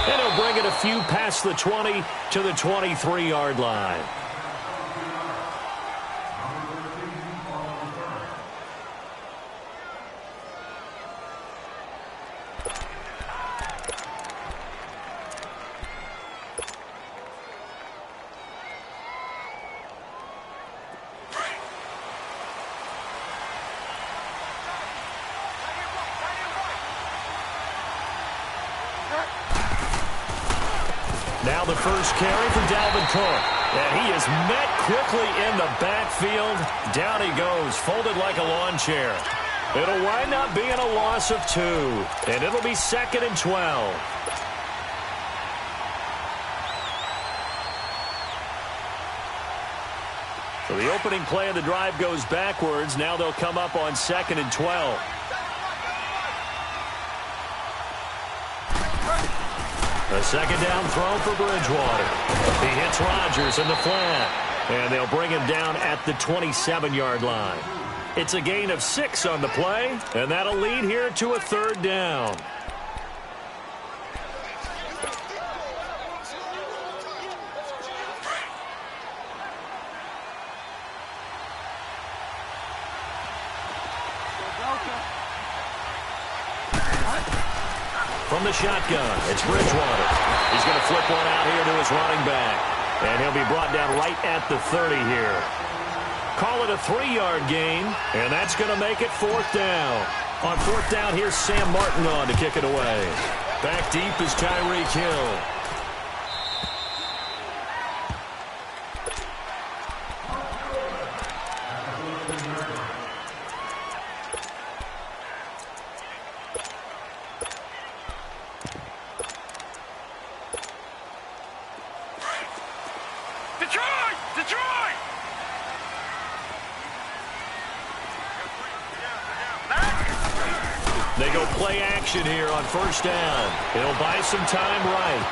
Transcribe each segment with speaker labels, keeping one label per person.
Speaker 1: And he'll bring it a few past the 20 to the 23-yard line. Now the first carry for Dalvin Cook. And he is met quickly in the backfield. Down he goes, folded like a lawn chair. It'll wind up being a loss of 2. And it'll be 2nd and 12. So the opening play of the drive goes backwards. Now they'll come up on 2nd and 12. A second down throw for Bridgewater. He hits Rodgers in the flat. And they'll bring him down at the 27-yard line. It's a gain of 6 on the play. And that'll lead here to a 3rd down. From the shotgun, it's Bridgewater. He's going to flip one out here to his running back. And he'll be brought down right at the 30 here. Call it a 3-yard gain, and that's going to make it 4th down. On 4th down, here's Sam Martin on to kick it away. Back deep is Tyreek Hill. They go play action here on 1st down. He'll buy some time right.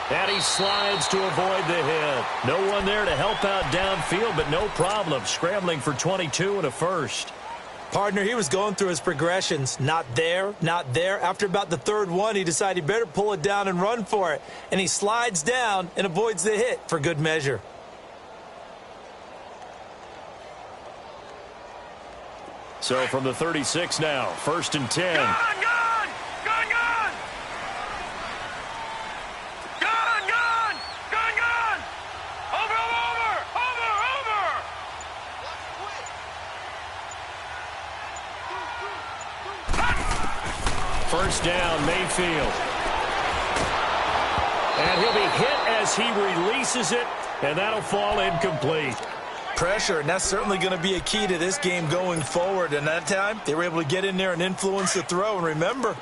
Speaker 1: And he slides to avoid the hit. No one there to help out downfield, but no problem. Scrambling for 22 and a first.
Speaker 2: Partner, he was going through his progressions. Not there, not there. After about the 3rd one, he decided he better pull it down and run for it. And he slides down and avoids the hit for good measure.
Speaker 1: So from the 36 now, 1st and 10.
Speaker 3: Gun! Gun! Gun! Gun! Gun! Gun! Gun! Gun! Over! Over! Over! Over!
Speaker 1: 1st down, Mayfield. And he'll be hit as he releases it, and that'll fall incomplete.
Speaker 2: Pressure, and that's certainly going to be a key to this game going forward. And that time, they were able to get in there and influence the throw. And remember,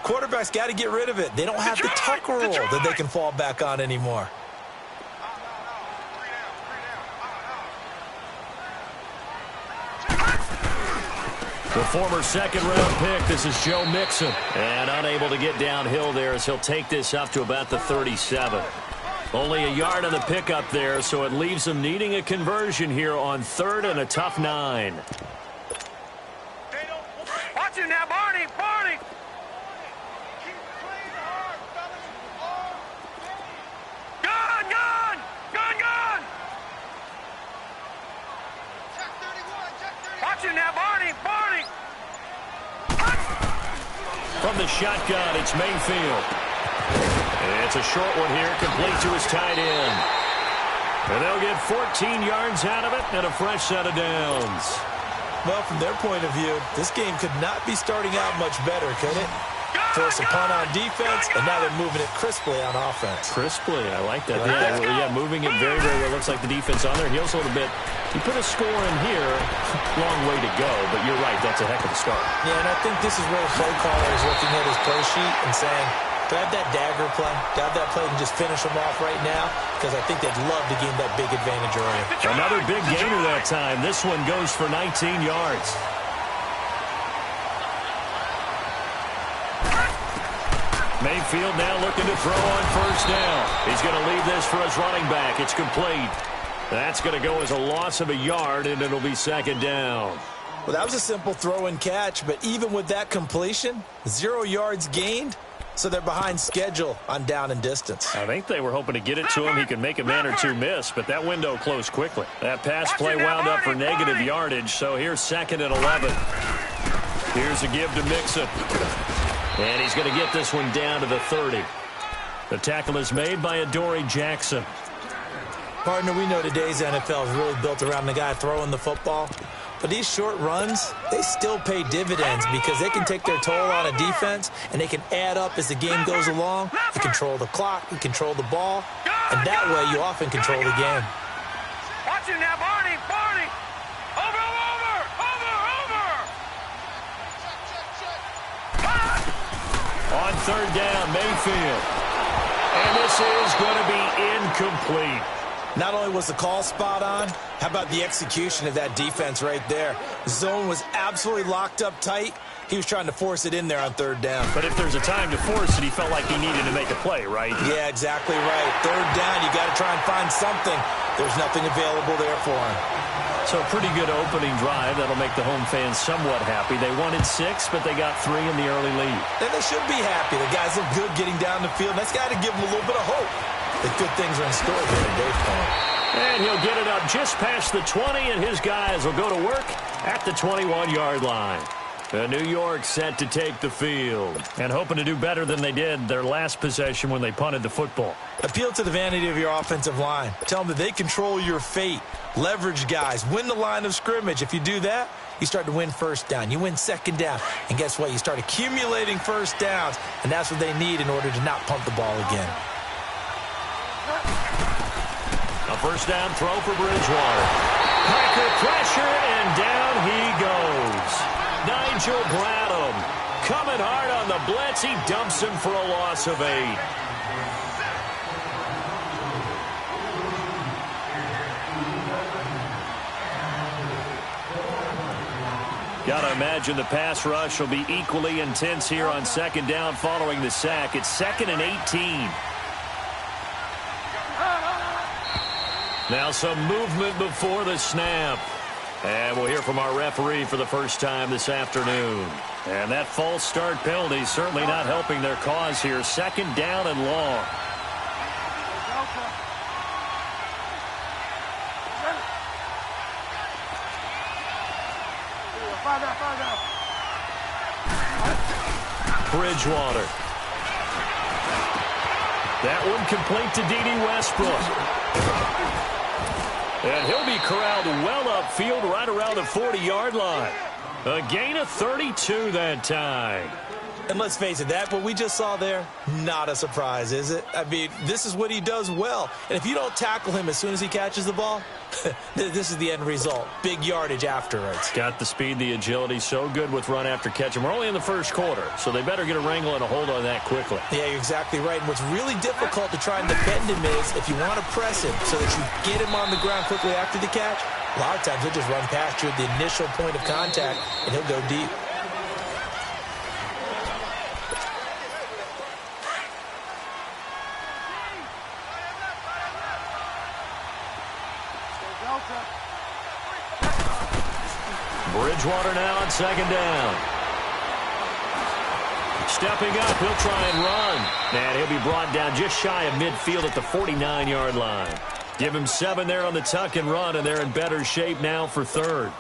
Speaker 2: quarterbacks got to get rid of it. They don't have the tuck rule that they can fall back on anymore.
Speaker 1: The former 2nd-round pick, this is Joe Mixon. And unable to get downhill there as he'll take this up to about the 37. Only a yard on the pickup there, so it leaves them needing a conversion here on 3rd and a tough 9.
Speaker 3: Watch him now, Barney! Barney! Gun! Gun! Gun! Gun! Watch him now, Barney! Barney!
Speaker 1: From the shotgun, it's Mayfield. It's a short one here, complete to his tight end. And they'll get 14 yards out of it and a fresh set of downs.
Speaker 2: Well, from their point of view, this game could not be starting out much better, could it? Force a punt on defense, and now they're moving it crisply on offense.
Speaker 1: Crisply, I like that. Yeah, moving it very, very well. Looks like the defense on their heels a little bit. You put a score in here, long way to go, but you're right, that's a heck of a start.
Speaker 2: Yeah, and I think this is where the play caller is looking at his play sheet and saying, do I have that dagger play? Do I have that play and just finish them off right now? Because I think they'd love to gain that big advantage early.
Speaker 1: Another big gainer that time. This one goes for 19 yards. Mayfield now looking to throw on 1st down. He's going to leave this for his running back. It's complete. That's going to go as a loss of a yard, and it'll be 2nd down.
Speaker 2: Well, that was a simple throw and catch, but even with that completion, 0 yards gained, so they're behind schedule on down and distance.
Speaker 1: I think they were hoping to get it to him. He could make a man or two miss, but that window closed quickly. That pass play wound up for negative yardage, so here's 2nd and 11. Here's a give to Mixon. And he's going to get this one down to the 30. The tackle is made by Adoree Jackson.
Speaker 2: Partner, we know today's NFL is really built around the guy throwing the football. But these short runs, they still pay dividends because they can take their toll on a defense and they can add up as the game goes along. You control the clock, you control the ball, and that way you often control the game.
Speaker 3: Watch him now, Barney! Barney! Over!
Speaker 1: On 3rd down, Mayfield. And this is going to be incomplete.
Speaker 2: Not only was the call spot on, how about the execution of that defense right there? The zone was absolutely locked up tight. He was trying to force it in there on 3rd down.
Speaker 1: But if there's a time to force it, he felt like he needed to make a play, right?
Speaker 2: Yeah, exactly right. 3rd down, you got to try and find something. There's nothing available there for him.
Speaker 1: So a pretty good opening drive. That'll make the home fans somewhat happy. They wanted 6, but they got 3 in the early lead.
Speaker 2: And they should be happy. The guys look good getting down the field. That's got to give them a little bit of hope that good things are in store here today for him.
Speaker 1: And he'll get it up just past the 20, and his guys will go to work at the 21-yard line. New York set to take the field and hoping to do better than they did their last possession when they punted the football.
Speaker 2: Appeal to the vanity of your offensive line. Tell them that they control your fate. Leverage guys. Win the line of scrimmage. If you do that, you start to win 1st down. You win 2nd down. And guess what? You start accumulating 1st downs, and that's what they need in order to not punt the ball again.
Speaker 1: A 1st down throw for Bridgewater. Packer pressure, and down he goes. Nigel Bradham coming hard on the blitz. He dumps him for a loss of 8. Got to imagine the pass rush will be equally intense here on 2nd down following the sack. It's 2nd and 18. Now some movement before the snap. And we'll hear from our referee for the first time this afternoon. And that false start penalty certainly not helping their cause here. 2nd down and long. Bridgewater. That one complete to D.D. Westbrook. And he'll be corralled well upfield right around the 40-yard line. A gain of 32 that time.
Speaker 2: And let's face it, that what we just saw there, not a surprise, is it? I mean, this is what he does well. And if you don't tackle him as soon as he catches the ball, this is the end result. Big yardage afterwards.
Speaker 1: Got the speed, the agility, so good with run after catch. And we're only in the 1st quarter, so they better get a wrangle and a hold on that quickly.
Speaker 2: Yeah, you're exactly right. And what's really difficult to try and defend him is if you want to press him so that you get him on the ground quickly after the catch, a lot of times he'll just run past you at the initial point of contact, and he'll go deep.
Speaker 1: Bridgewater now on 2nd down. Stepping up, he'll try and run. And he'll be brought down just shy of midfield at the 49-yard line. Give him 7 there on the tuck and run, and they're in better shape now for 3rd.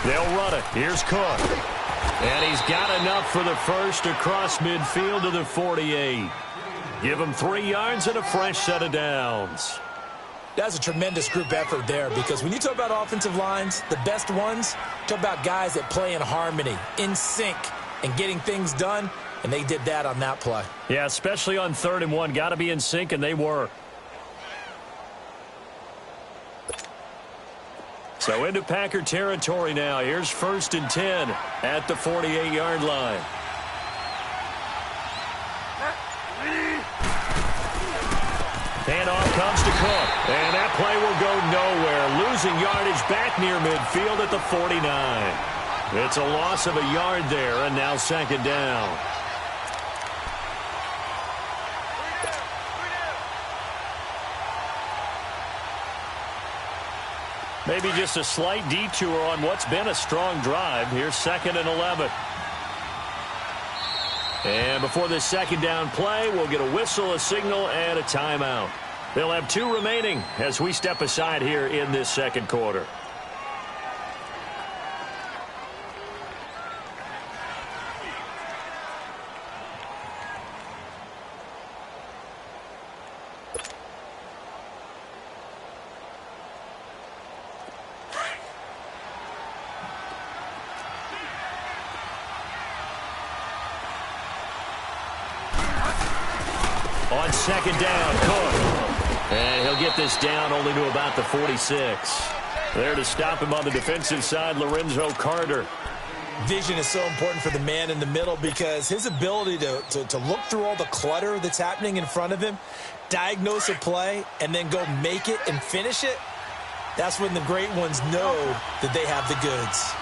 Speaker 1: They'll run it. Here's Cook. And he's got enough for the first across midfield to the 48. Give him 3 yards and a fresh set of downs.
Speaker 2: That's a tremendous group effort there because when you talk about offensive lines, the best ones, talk about guys that play in harmony, in sync, and getting things done, and they did that on that play.
Speaker 1: Yeah, especially on 3rd and 1. Got to be in sync, and they were. So into Packer territory now. Here's 1st and 10 at the 48-yard line. Handoff comes to Cook. And that play will go nowhere. Losing yardage back near midfield at the 49. It's a loss of a yard there, and now second down. Maybe just a slight detour on what's been a strong drive. Here's 2nd and 11. And before this second down play, we'll get a whistle, a signal, and a timeout. They'll have 2 remaining as we step aside here in this second quarter. On second down, Cook. And he'll get this down only to about the 46. There to stop him on the defensive side, Lorenzo Carter.
Speaker 2: Vision is so important for the man in the middle because his ability to look through all the clutter that's happening in front of him, diagnose a play, and then go make it and finish it, that's when the great ones know that they have the goods.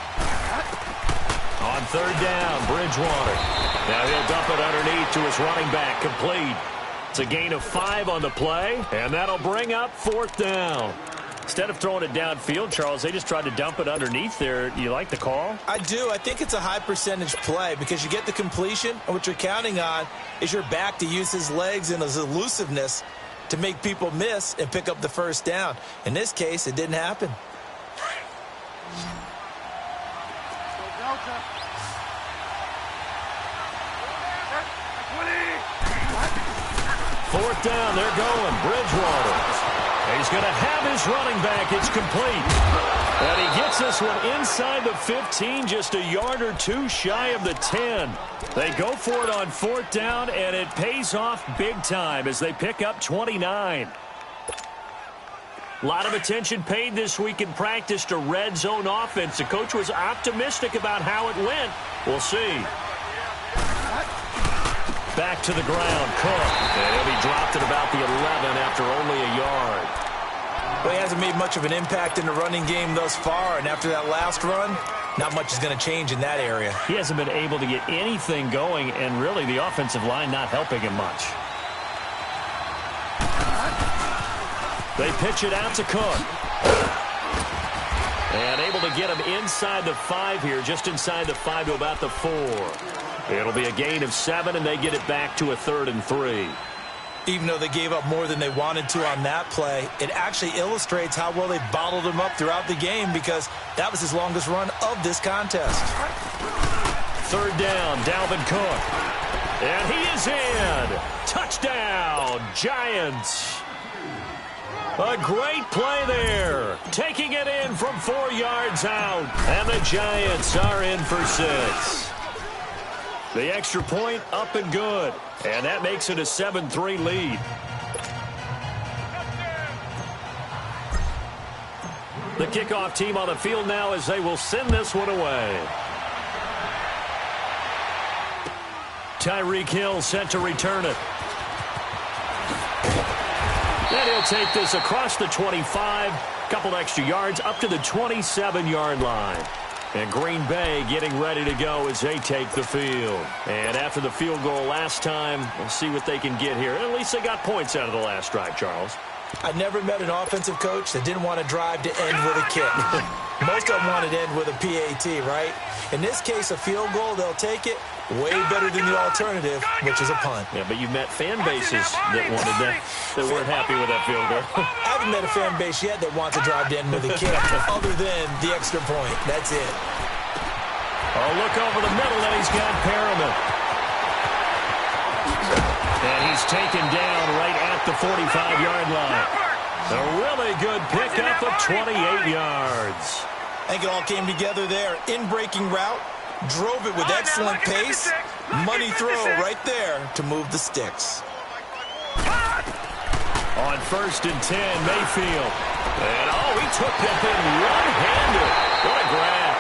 Speaker 1: On third down, Bridgewater. Now he'll dump it underneath to his running back, complete. It's a gain of 5 on the play, and that'll bring up 4th down. Instead of throwing it downfield, Charles, they just tried to dump it underneath there. You like the call?
Speaker 2: I do. I think it's a high percentage play because you get the completion, and what you're counting on is your back to use his legs and his elusiveness to make people miss and pick up the first down. In this case, it didn't happen.
Speaker 1: Fourth down, they're going. Bridgewater. He's going to have his running back. It's complete. And he gets this one inside the 15, just a yard or 2 shy of the 10. They go for it on 4th down, and it pays off big time as they pick up 29. A lot of attention paid this week in practice to red zone offense. The coach was optimistic about how it went. We'll see. Back to the ground, Cook. And he'll be dropped at about the 11 after only a yard.
Speaker 2: Well, he hasn't made much of an impact in the running game thus far, and after that last run, not much is going to change in that area.
Speaker 1: He hasn't been able to get anything going, and really the offensive line not helping him much. They pitch it out to Cook. And able to get him inside the 5 here, just inside the 5 to about the 4. It'll be a gain of 7, and they get it back to a 3rd and 3.
Speaker 2: Even though they gave up more than they wanted to on that play, it actually illustrates how well they bottled him up throughout the game because that was his longest run of this contest.
Speaker 1: 3rd down, Dalvin Cook. And he is in. Touchdown, Giants. A great play there. Taking it in from 4 yards out. And the Giants are in for 6. The extra point up and good. And that makes it a 7-3 lead. The kickoff team on the field now as they will send this one away. Tyreek Hill set to return it. And he'll take this across the 25. Couple extra yards up to the 27-yard line. And Green Bay getting ready to go as they take the field. And after the field goal last time, we'll see what they can get here. At least they got points out of the last drive, Charles.
Speaker 2: I never met an offensive coach that didn't want to drive to end with a kick. Most of them wanted to end with a PAT, right? In this case, a field goal, they'll take it. Way better than the alternative, which is a punt.
Speaker 1: Yeah, but you've met fan bases that wanted that weren't happy with that field goal.
Speaker 2: I haven't met a fan base yet that wants to drive to end with a kick, other than the extra point. That's it.
Speaker 1: Oh, look over the middle, and he's got Perriman. And he's taken down right at the 45-yard line. A really good pickup of 28 yards.
Speaker 2: I think it all came together there. In-breaking route. Drove it with excellent pace. Money throw right there to move the sticks.
Speaker 1: On 1st and 10, Mayfield. And, he took that thing one-handed. What a grab.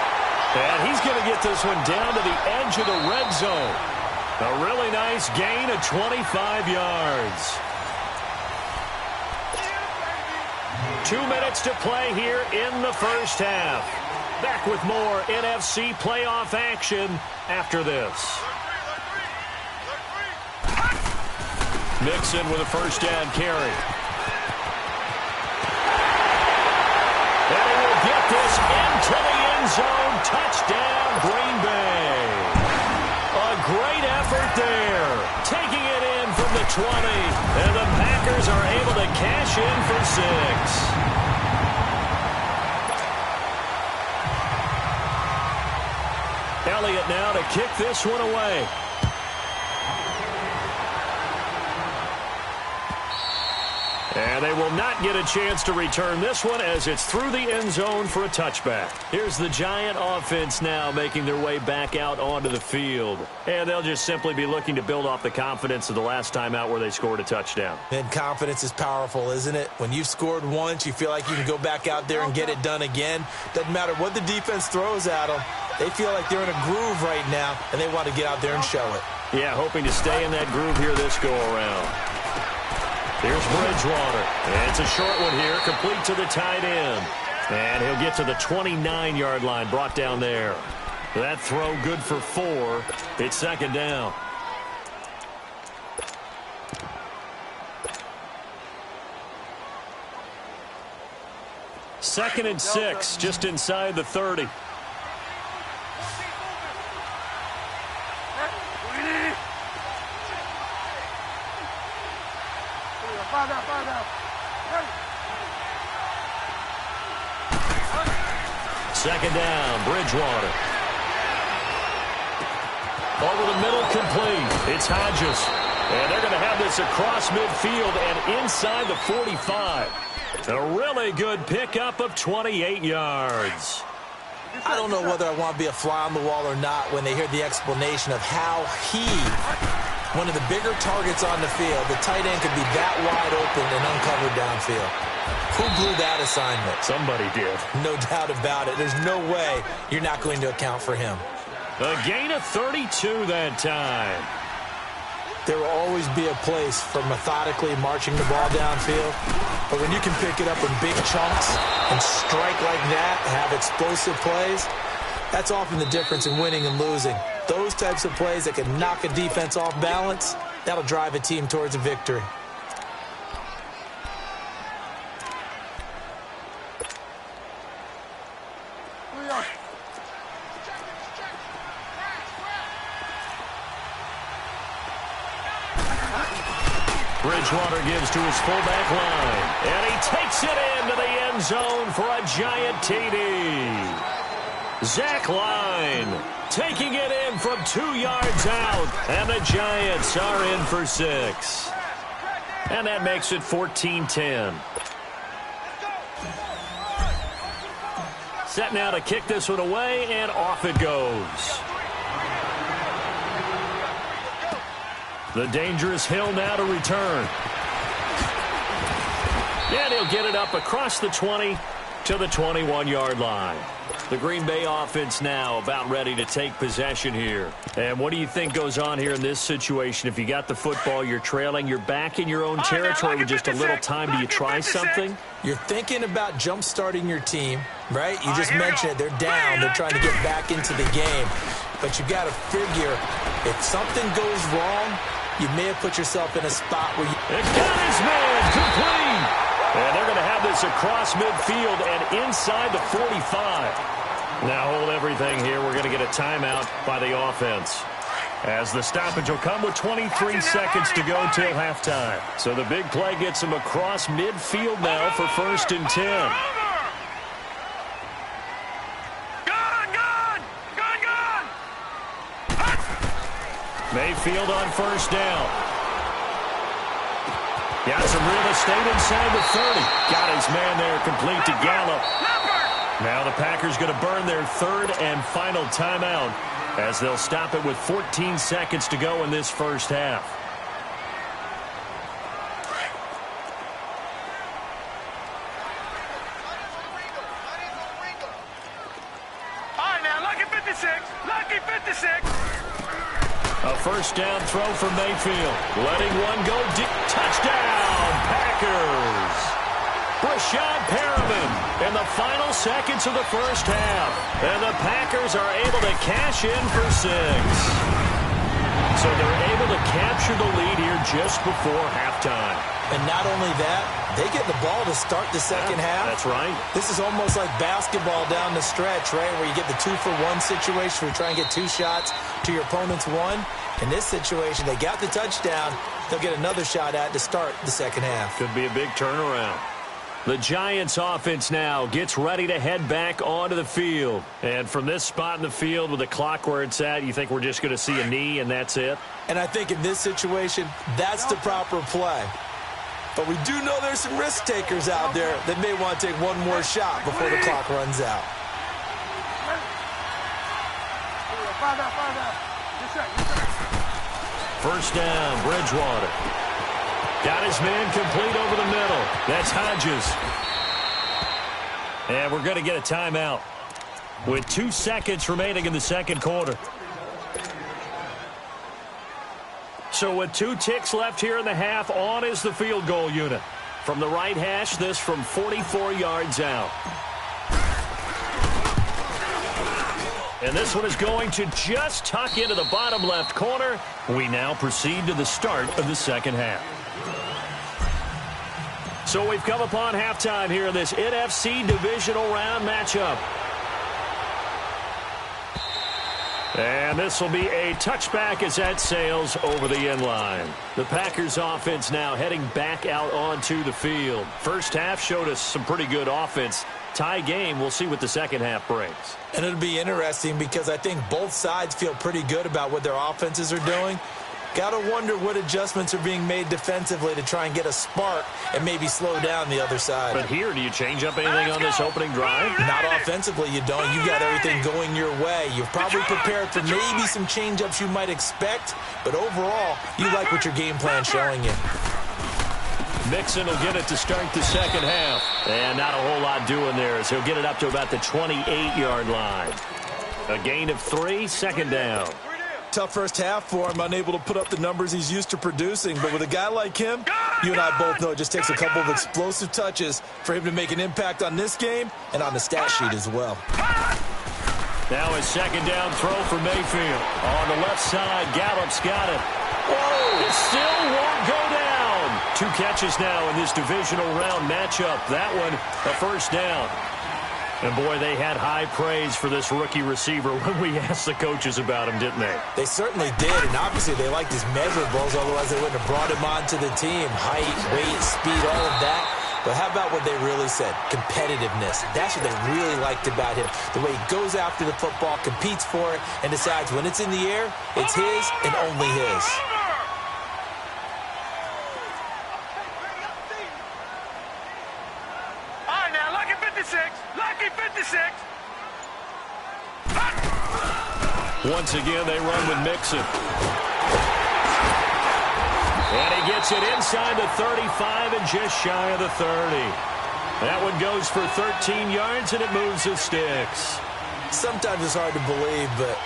Speaker 1: And he's going to get this one down to the edge of the red zone. A really nice gain of 25 yards. 2 minutes to play here in the first half. Back with more NFC playoff action after this. Mixon with a first down carry. And he will get this into the end zone. Touchdown, Green Bay. A great effort there. Taking it in from the 20. And the Packers are able to cash in for 6. Elliott now to kick this one away. And they will not get a chance to return this one as it's through the end zone for a touchback. Here's the Giant offense now making their way back out onto the field. And they'll just simply be looking to build off the confidence of the last time out where they scored a touchdown.
Speaker 2: And confidence is powerful, isn't it? When you've scored once, you feel like you can go back out there and get it done again. Doesn't matter what the defense throws at them. They feel like they're in a groove right now, and they want to get out there and show it.
Speaker 1: Yeah, hoping to stay in that groove here this go-around. Here's Bridgewater. And it's a short one here, complete to the tight end. And he'll get to the 29-yard line, brought down there. That throw good for 4. It's second down. Second and 6, just inside the 30. Second down, Bridgewater. Over the middle, complete. It's Hodges. And they're going to have this across midfield and inside the 45. A really good pickup of 28 yards.
Speaker 2: I don't know whether I want to be a fly on the wall or not when they hear the explanation of how he, one of the bigger targets on the field, the tight end could be that wide open and uncovered downfield. Who blew that assignment?
Speaker 1: Somebody did.
Speaker 2: No doubt about it. There's no way you're not going to account for him.
Speaker 1: A gain of 32 that time.
Speaker 2: There will always be a place for methodically marching the ball downfield. But when you can pick it up in big chunks and strike like that, have explosive plays, that's often the difference in winning and losing. Those types of plays that can knock a defense off balance, that'll drive a team towards a victory.
Speaker 1: Bridgewater gives to his fullback line. And he takes it into the end zone for a Giant TD. Zach Line taking it in from 2 yards out. And the Giants are in for 6. And that makes it 14-10. Set now to kick this one away, and off it goes. The dangerous Hill now to return. And he'll get it up across the 20 to the 21-yard line. The Green Bay offense now about ready to take possession here. And what do you think goes on here in this situation? If you got the football, you're trailing, you're back in your own territory with just a little time. Do you try something?
Speaker 2: You're thinking about jump-starting your team, right? You just mentioned it. They're down. They're trying to get back into the game. But you got to figure if something goes wrong, you may have put yourself in a spot where you...
Speaker 1: And got his man complete. And they're going to have this across midfield and inside the 45. Now hold everything here. We're going to get a timeout by the offense, as the stoppage will come with 23 seconds to go till halftime. So the big play gets them across midfield now for 1st and 10. Mayfield on 1st down. Got some real estate inside the 30. Got his man there, complete to Gallup. Now the Packers going to burn their 3rd and final timeout as they'll stop it with 14 seconds to go in this first half.
Speaker 3: All right, now, lucky 56. Lucky 56.
Speaker 1: A first down throw for Mayfield. Letting one go deep. Touchdown, Packers. Brashad Perriman in the final seconds of the first half. And the Packers are able to cash in for 6. So they're able to capture the lead here just before halftime.
Speaker 2: And not only that, they get the ball to start the second half.
Speaker 1: That's right.
Speaker 2: This is almost like basketball down the stretch, right, where you get the 2-for-1 situation where you try and get 2 shots to your opponent's 1. In this situation, they got the touchdown. They'll get another shot at to start the second half.
Speaker 1: Could be a big turnaround. The Giants offense now gets ready to head back onto the field. And from this spot in the field with the clock where it's at, you think we're just going to see a knee and that's it?
Speaker 2: And I think in this situation, that's the proper play. But we do know there's some risk takers out there that may want to take one more shot before the clock runs out.
Speaker 1: First down, Bridgewater. Got his man complete over the middle. That's Hodges. And we're going to get a timeout with 2 seconds remaining in the second quarter. So with 2 ticks left here in the half, on is the field goal unit. From the right hash, this from 44 yards out. And this one is going to just tuck into the bottom left corner. We now proceed to the start of the second half. So we've come upon halftime here in this NFC divisional round matchup. And this will be a touchback as that sails over the end line. The Packers offense now heading back out onto the field. First half showed us some pretty good offense. Tie game, we'll see what the second half brings.
Speaker 2: And it'll be interesting because I think both sides feel pretty good about what their offenses are doing. Got to wonder what adjustments are being made defensively to try and get a spark and maybe slow down the other side.
Speaker 1: But here, do you change up anything on this opening drive?
Speaker 2: Not offensively, you don't. You got everything going your way. You've probably prepared for maybe some change-ups you might expect, but overall, you like what your game plan's showing you.
Speaker 1: Mixon will get it to start the second half. And not a whole lot doing there as he'll get it up to about the 28-yard line. A gain of 3, second down.
Speaker 2: Tough first half for him, unable to put up the numbers he's used to producing. But with a guy like him, you and I both know it just takes a couple of explosive touches for him to make an impact on this game and on the stat sheet as well.
Speaker 1: Now a second down throw for Mayfield. On the left side, Gallup's got it.
Speaker 2: Whoa!
Speaker 1: It still won't go down. 2 catches now in this divisional round matchup. That one, a first down. And, boy, they had high praise for this rookie receiver when we asked the coaches about him, didn't they?
Speaker 2: They certainly did, and obviously they liked his measurables, otherwise they wouldn't have brought him onto the team. Height, weight, speed, all of that. But how about what they really said? Competitiveness. That's what they really liked about him. The way he goes after the football, competes for it, and decides when it's in the air, it's his and only his.
Speaker 1: Once again, they run with Mixon. And he gets it inside the 35 and just shy of the 30. That one goes for 13 yards, and it moves the sticks.
Speaker 2: Sometimes it's hard to believe, but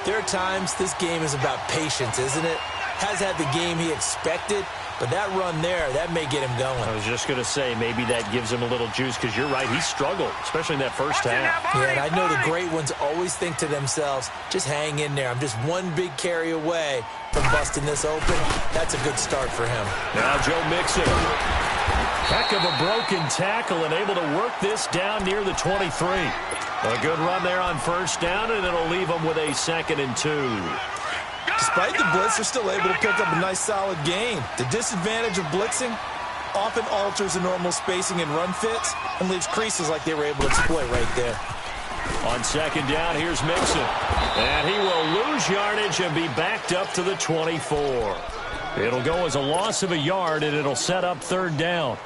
Speaker 2: there are times this game is about patience, isn't it? Has had the game he expected, but that run there, that may get him going.
Speaker 1: I was just going to say, maybe that gives him a little juice, because you're right, he struggled, especially in that first half.
Speaker 2: Yeah, and I know the great ones always think to themselves, just hang in there. I'm just one big carry away from busting this open. That's a good start for him.
Speaker 1: Now Joe Mixon. Heck of a broken tackle and able to work this down near the 23. A good run there on first down, and it'll leave him with a 2nd and 2.
Speaker 2: Despite the blitz, they're still able to pick up a nice solid gain. The disadvantage of blitzing often alters the normal spacing and run fits and leaves creases like they were able to exploit right there.
Speaker 1: On second down, here's Mixon. And he will lose yardage and be backed up to the 24. It'll go as a loss of a yard, and it'll set up third down.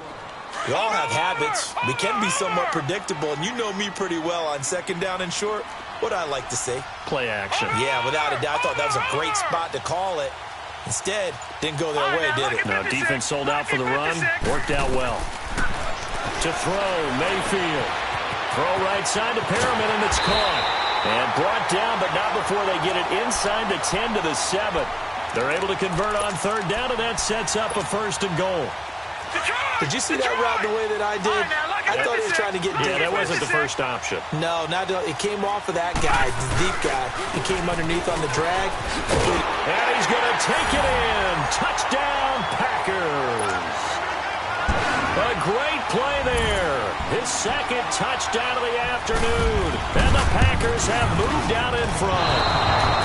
Speaker 2: We all have habits. We can be somewhat predictable, and you know me pretty well on second down and short. What I like to say?
Speaker 1: Play action.
Speaker 2: Yeah, without a doubt. I thought that was a great spot to call it. Instead, didn't go their way, did it?
Speaker 1: Now, defense sold out for the run. Worked out well. To throw, Mayfield. Throw right side to Perriman, and it's caught. And brought down, but not before they get it inside the 10 to the 7. They're able to convert on third down, and that sets up a 1st and goal.
Speaker 2: Did you see that route the way that I did? I thought he was trying to get deep.
Speaker 1: Yeah, that wasn't the first option.
Speaker 2: No, it came off of that guy, the deep guy. He came underneath on the drag.
Speaker 1: And he's going to take it in. Touchdown, Packers. A great play there. His second touchdown of the afternoon. And the Packers have moved out in front.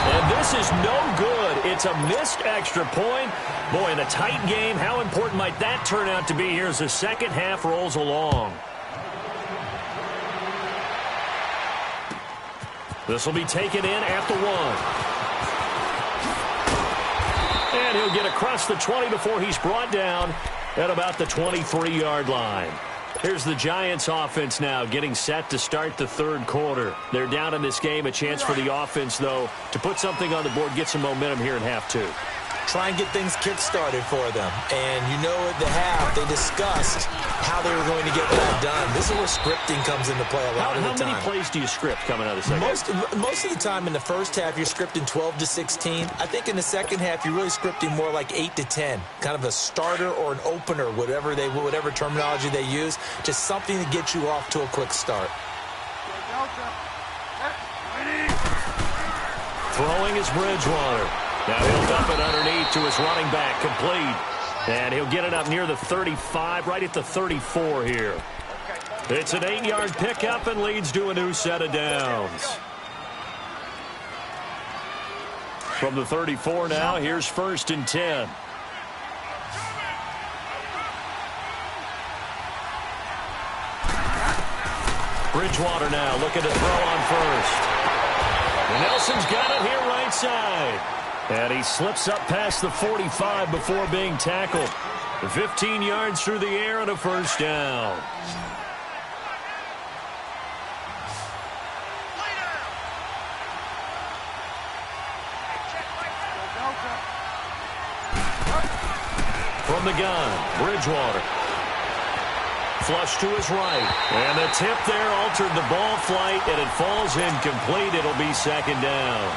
Speaker 1: And this is no good. It's a missed extra point. Boy, in a tight game, how important might that turn out to be here as the second half rolls along? This will be taken in at the 1. And he'll get across the 20 before he's brought down at about the 23-yard line. Here's the Giants offense now getting set to start the third quarter. They're down in this game. A chance for the offense, though, to put something on the board, get some momentum here in half two.
Speaker 2: Try and get things kick-started for them. And you know at the half, they discussed how they were going to get that done. This is where scripting comes into play a lot of the time.
Speaker 1: How many plays do you script coming out of the second half?
Speaker 2: Most of the time in the first half, you're scripting 12 to 16. I think in the second half, you're really scripting more like 8 to 10. Kind of a starter or an opener, whatever terminology they use. Just something to get you off to a quick start.
Speaker 1: Throwing is Bridgewater. Now he'll dump it underneath to his running back, complete. And he'll get it up near the 35, right at the 34 here. It's an 8-yard pickup and leads to a new set of downs. From the 34 now, here's 1st and 10. Bridgewater now looking to throw on first. And Nelson's got it here right side. And he slips up past the 45 before being tackled. 15 yards through the air and a first down. From the gun, Bridgewater. Flush to his right. And the tip there altered the ball flight, and it falls incomplete. It'll be second down.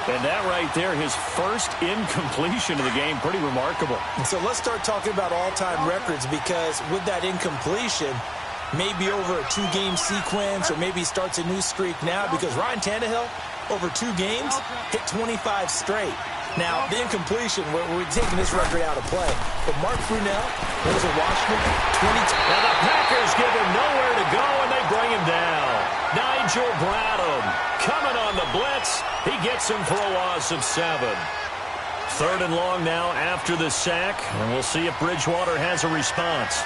Speaker 1: And that right there, his first incompletion of the game, pretty remarkable.
Speaker 2: So let's start talking about all-time records, because with that incompletion, maybe over a 2-game sequence, or maybe he starts a new streak now, because Ryan Tannehill, over 2 games, hit 25 straight. Now, the incompletion, we're taking this record out of play. But Mark Brunell, goes to Washington, 22.
Speaker 1: Now the Packers give him nowhere to go, and they bring him down. Nigel Bradham coming on the blitz. He gets him for a loss of 7. 3rd and long now after the sack, and we'll see if Bridgewater has a response.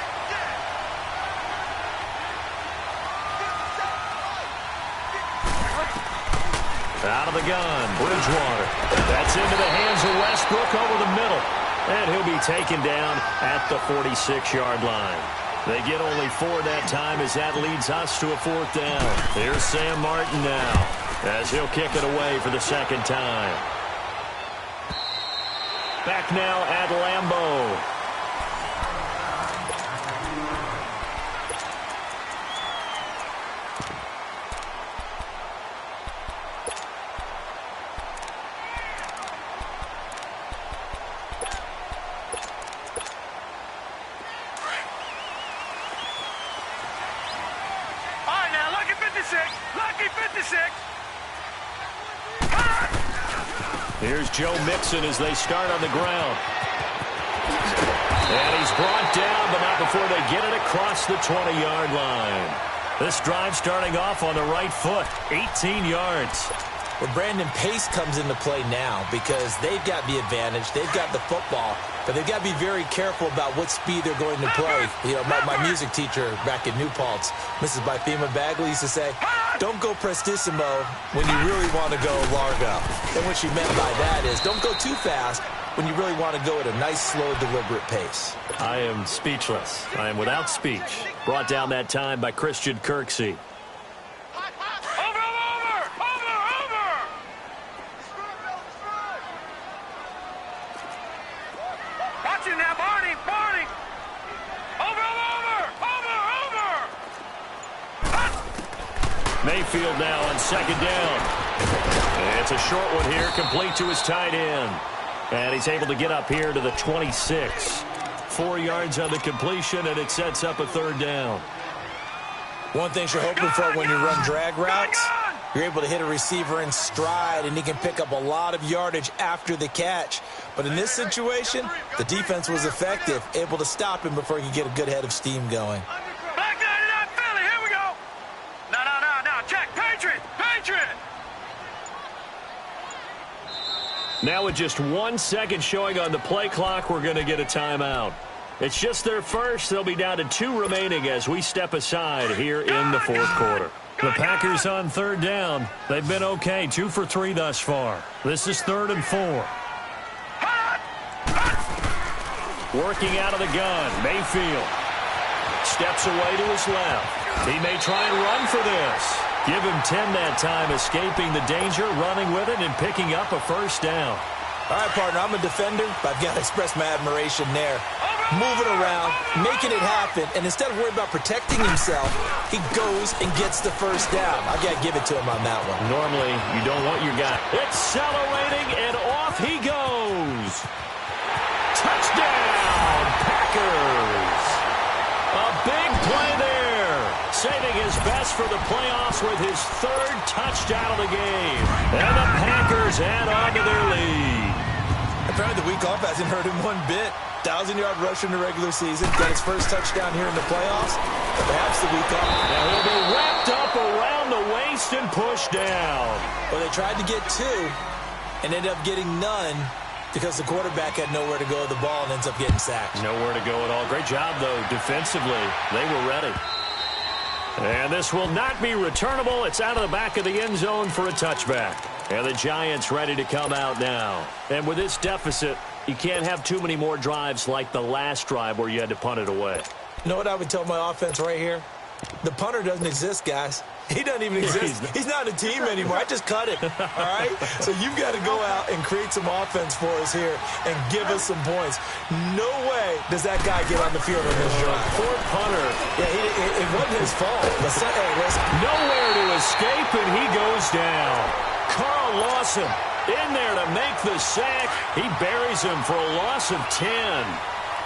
Speaker 1: Out of the gun, Bridgewater. That's into the hands of Westbrook over the middle. And he'll be taken down at the 46-yard line. They get only 4 that time as that leads us to a 4th down. Here's Sam Martin now as he'll kick it away for the second time. Back now at Lambeau. Here's Joe Mixon as they start on the ground. And he's brought down, but not before they get it across the 20-yard line. This drive starting off on the right foot, 18 yards.
Speaker 2: Well, Brandon, pace comes into play now because they've got the advantage. They've got the football, but they've got to be very careful about what speed they're going to play. You know, my music teacher back in New Paltz, Mrs. Bythema Bagley, used to say, don't go prestissimo when you really want to go largo. And what she meant by that is don't go too fast when you really want to go at a nice, slow, deliberate pace.
Speaker 1: I am speechless. I am without speech. Brought down that time by Christian Kirksey. Mayfield now on second down. It's a short one here, complete to his tight end. And he's able to get up here to the 26. 4 yards on the completion, and it sets up a 3rd down.
Speaker 2: One thing you're hoping for when you run drag routes, you're able to hit a receiver in stride, and he can pick up a lot of yardage after the catch. But in this situation, the defense was effective, able to stop him before he could get a good head of steam going.
Speaker 3: Back 99 Philly, here we go. No, check, Patriot.
Speaker 1: Now with just 1 second showing on the play clock, we're going to get a timeout. It's just their first. They'll be down to 2 remaining as we step aside here in the 4th quarter. The Packers on 3rd down. They've been okay, 2 for 3 thus far. This is 3rd and 4. Working out of the gun, Mayfield. Steps away to his left. He may try and run for this. Give him 10 that time, escaping the danger, running with it, and picking up a 1st down.
Speaker 2: All right, partner, I'm a defender, but I've got to express my admiration there. Moving around, making it happen, and instead of worrying about protecting himself, he goes and gets the 1st down. I've got to give it to him on that one.
Speaker 1: Normally, you don't want your guy. Accelerating, and off he goes. Touchdown, Packers. A big play there. Saving his best for the playoffs with his 3rd touchdown of the game. And the Packers add on to their lead.
Speaker 2: Apparently the week off hasn't hurt him one bit. 1,000-yard rush in the regular season. Got his 1st touchdown here in the playoffs. But perhaps the week off.
Speaker 1: And he'll be wrapped up around the waist and pushed down.
Speaker 2: Well, they tried to get 2 and ended up getting none because the quarterback had nowhere to go with the ball and ends up getting sacked.
Speaker 1: Nowhere to go at all. Great job, though, defensively. They were ready. And this will not be returnable. It's out of the back of the end zone for a touchback. And the Giants ready to come out now. And with this deficit, you can't have too many more drives like the last drive where you had to punt it away.
Speaker 2: You know what I would tell my offense right here? The punter doesn't exist, guys. He doesn't even exist. He's not a team anymore. I just cut it, all right? So you've got to go out and create some offense for us here and give us some points. No way does that guy get on the field in this drive.
Speaker 1: Poor punter.
Speaker 2: Yeah, it wasn't his fault. But hey, listen.
Speaker 1: Nowhere to escape, and he goes down. Carl Lawson in there to make the sack. He buries him for a loss of 10.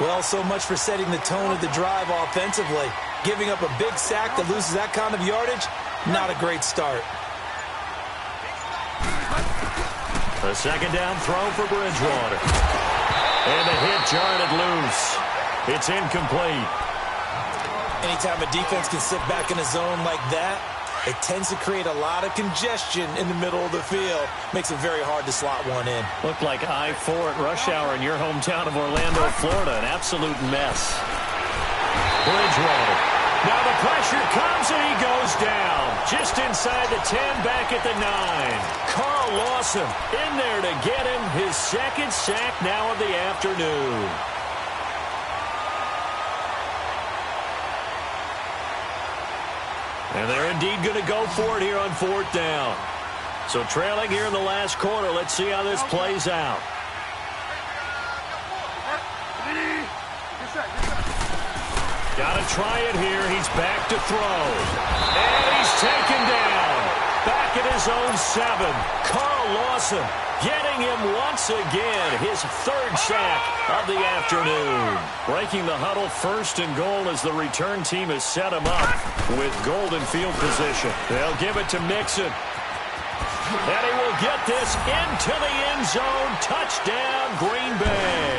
Speaker 2: Well, so much for setting the tone of the drive offensively. Giving up a big sack that loses that kind of yardage, not a great start.
Speaker 1: A 2nd down throw for Bridgewater. And the hit jarred it loose. It's incomplete.
Speaker 2: Anytime a defense can sit back in a zone like that, it tends to create a lot of congestion in the middle of the field. Makes it very hard to slot one in.
Speaker 1: Looked like I-4 at rush hour in your hometown of Orlando, Florida. An absolute mess. Bridgewater. Now the pressure comes and he goes down. Just inside the 10, back at the 9. Carl Lawson in there to get him his 2nd sack now of the afternoon. And they're indeed going to go for it here on 4th down. So trailing here in the last quarter. Let's see how this plays out. Got to try it here. He's back to throw. And he's taken down. Back at his own 7. Carl Lawson getting him once again. His 3rd sack of the afternoon. Breaking the huddle, 1st and goal as the return team has set him up with golden field position. They'll give it to Mixon. And he will get this into the end zone. Touchdown, Green Bay.